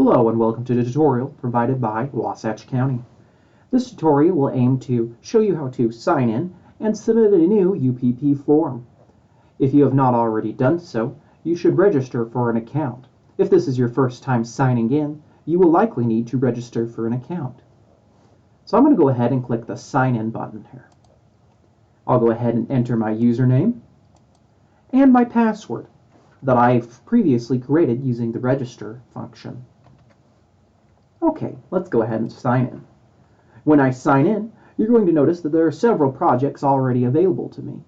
Hello and welcome to the tutorial provided by Wasatch County. This tutorial will aim to show you how to sign in and submit a new UPP form. If you have not already done so, you should register for an account. If this is your first time signing in, you will likely need to register for an account. So I'm going to go ahead and click the Sign In button here. I'll go ahead and enter my username and my password that I've previously created using the register function. Okay, let's go ahead and sign in. When I sign in, you're going to notice that there are several projects already available to me.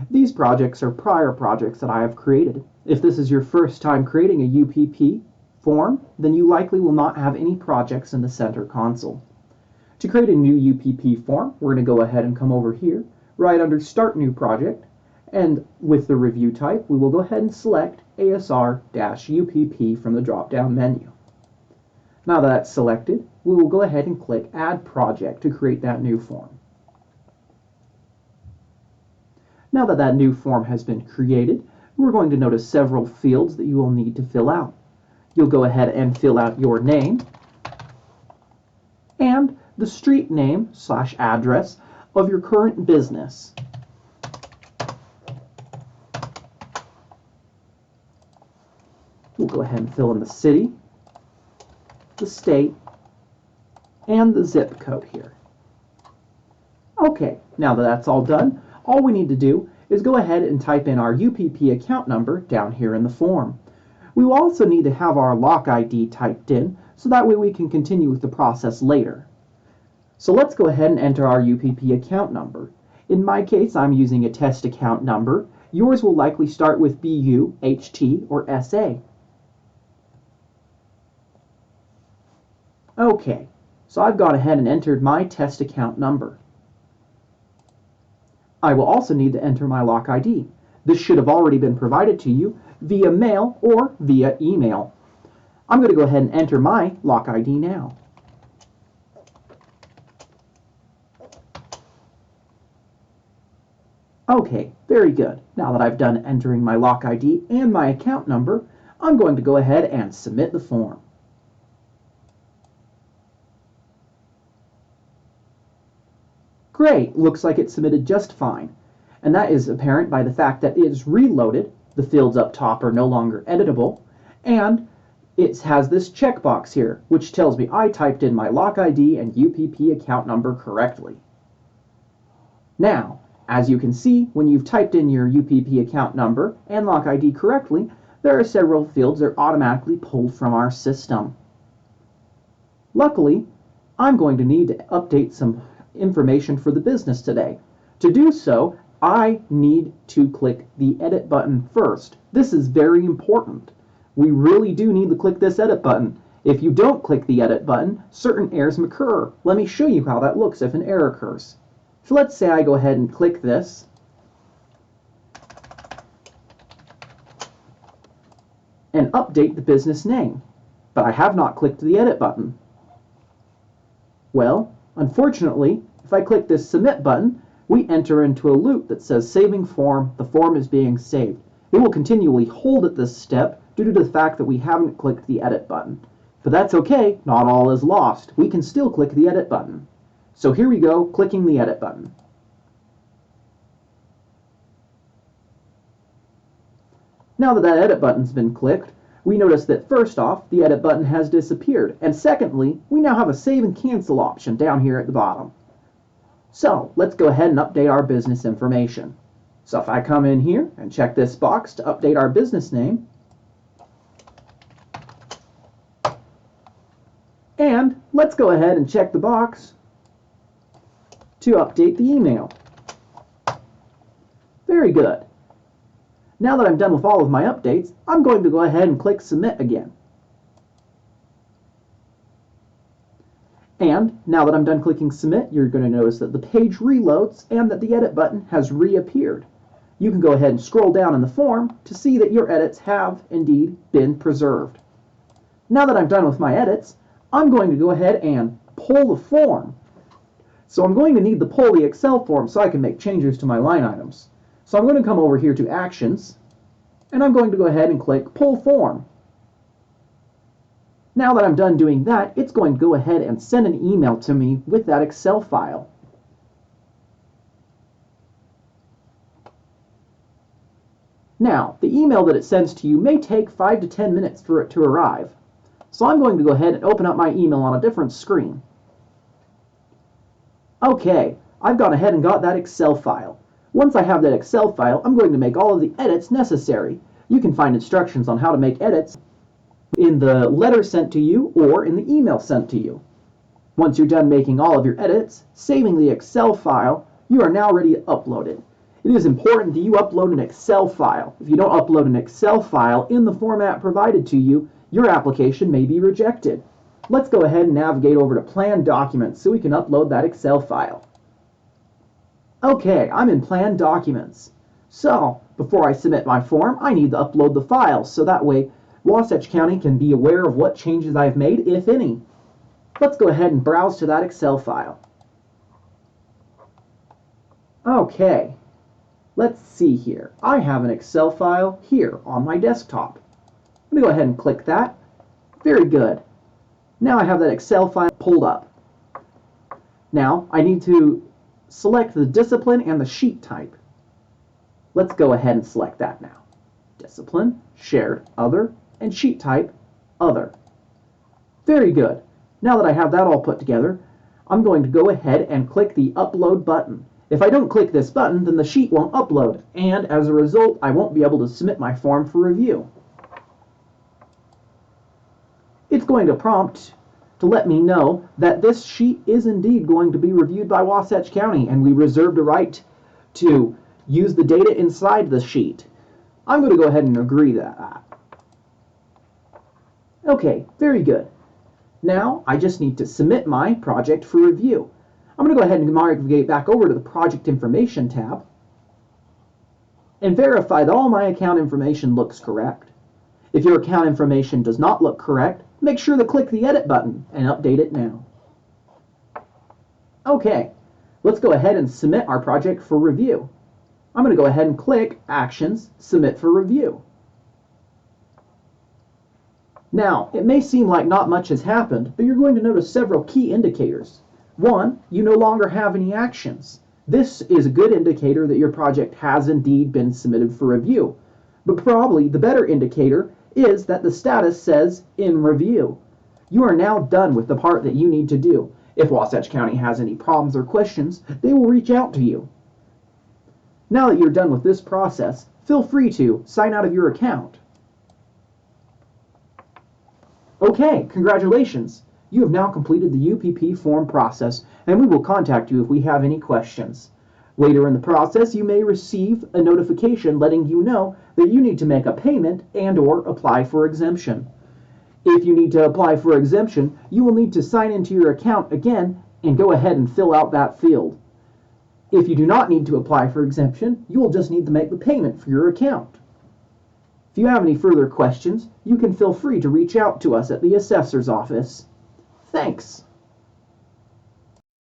These projects are prior projects that I have created. If this is your first time creating a UPP form, then you likely will not have any projects in the center console. To create a new UPP form, we're going to go ahead and come over here, right under Start New Project, and with the review type, we will go ahead and select ASR-UPP from the drop-down menu. Now that that's selected, we will go ahead and click Add Project to create that new form. Now that that new form has been created, we're going to notice several fields that you will need to fill out. You'll go ahead and fill out your name and the street name / address of your current business. We'll go ahead and fill in the city, the state, and the zip code here. Okay, now that that's all done, all we need to do is go ahead and type in our UPP account number down here in the form. We will also need to have our lock ID typed in, so that way we can continue with the process later. So let's go ahead and enter our UPP account number. In my case, I'm using a test account number. Yours will likely start with BU, HT, or SA. Okay, so I've gone ahead and entered my test account number. I will also need to enter my lock ID. This should have already been provided to you via mail or via email. I'm going to go ahead and enter my lock ID now. Okay, very good. Now that I've done entering my lock ID and my account number, I'm going to go ahead and submit the form. Great, looks like it's submitted just fine. And that is apparent by the fact that it is reloaded, the fields up top are no longer editable, and it has this checkbox here, which tells me I typed in my lock ID and UPP account number correctly. Now, as you can see, when you've typed in your UPP account number and lock ID correctly, there are several fields that are automatically pulled from our system. Luckily, I'm going to need to update some information for the business today. To do so, I need to click the edit button first. This is very important. We really do need to click this edit button. If you don't click the edit button, certain errors may occur. Let me show you how that looks if an error occurs. So let's say I go ahead and click this. And update the business name, but I have not clicked the edit button. Well, unfortunately, if I click this submit button, we enter into a loop that says saving form, the form is being saved. It will continually hold at this step due to the fact that we haven't clicked the edit button. But that's okay, not all is lost. We can still click the edit button. So here we go, clicking the edit button. Now that that edit button's been clicked, we notice that first off, the edit button has disappeared, and secondly, we now have a save and cancel option down here at the bottom. So let's go ahead and update our business information. So if I come in here and check this box to update our business name, and let's go ahead and check the box to update the email. Very good. Now that I'm done with all of my updates, I'm going to go ahead and click Submit again. And now that I'm done clicking Submit, you're going to notice that the page reloads and that the edit button has reappeared. You can go ahead and scroll down in the form to see that your edits have indeed been preserved. Now that I'm done with my edits, I'm going to go ahead and pull the form. So I'm going to need to pull the Excel form so I can make changes to my line items. So I'm going to come over here to Actions, and I'm going to go ahead and click Pull Form. Now that I'm done doing that, it's going to go ahead and send an email to me with that Excel file. Now, the email that it sends to you may take 5 to 10 minutes for it to arrive. So I'm going to go ahead and open up my email on a different screen. Okay, I've gone ahead and got that Excel file. Once I have that Excel file, I'm going to make all of the edits necessary. You can find instructions on how to make edits in the letter sent to you or in the email sent to you. Once you're done making all of your edits, saving the Excel file, you are now ready to upload it. It is important that you upload an Excel file. If you don't upload an Excel file in the format provided to you, your application may be rejected. Let's go ahead and navigate over to Plan Documents so we can upload that Excel file. Okay, I'm in Plan Documents. So, before I submit my form, I need to upload the file so that way Wasatch County can be aware of what changes I've made, if any. Let's go ahead and browse to that Excel file. Okay, let's see here. I have an Excel file here on my desktop. I'm going to go ahead and click that. Very good. Now I have that Excel file pulled up. Now I need to select the discipline and the sheet type. Let's go ahead and select that now. Discipline, shared, other, and sheet type, other. Very good. Now that I have that all put together, I'm going to go ahead and click the upload button. If I don't click this button, then the sheet won't upload, and as a result, I won't be able to submit my form for review. It's going to prompt to let me know that this sheet is indeed going to be reviewed by Wasatch County, and we reserve the right to use the data inside the sheet. I'm going to go ahead and agree to that. Okay, very good. Now I just need to submit my project for review. I'm going to go ahead and navigate back over to the Project Information tab and verify that all my account information looks correct. If your account information does not look correct, make sure to click the Edit button and update it now. Okay, let's go ahead and submit our project for review. I'm going to go ahead and click Actions, Submit for Review. Now, it may seem like not much has happened, but you're going to notice several key indicators. One, you no longer have any actions. This is a good indicator that your project has indeed been submitted for review. But probably the better indicator is that the status says in review. You are now done with the part that you need to do. If Wasatch County has any problems or questions, they will reach out to you. Now that you're done with this process, feel free to sign out of your account. Okay, congratulations! You have now completed the UPP form process, and we will contact you if we have any questions. Later in the process, you may receive a notification letting you know that you need to make a payment and/or apply for exemption. If you need to apply for exemption, you will need to sign into your account again and go ahead and fill out that field. If you do not need to apply for exemption, you will just need to make the payment for your account. If you have any further questions, you can feel free to reach out to us at the assessor's office. Thanks.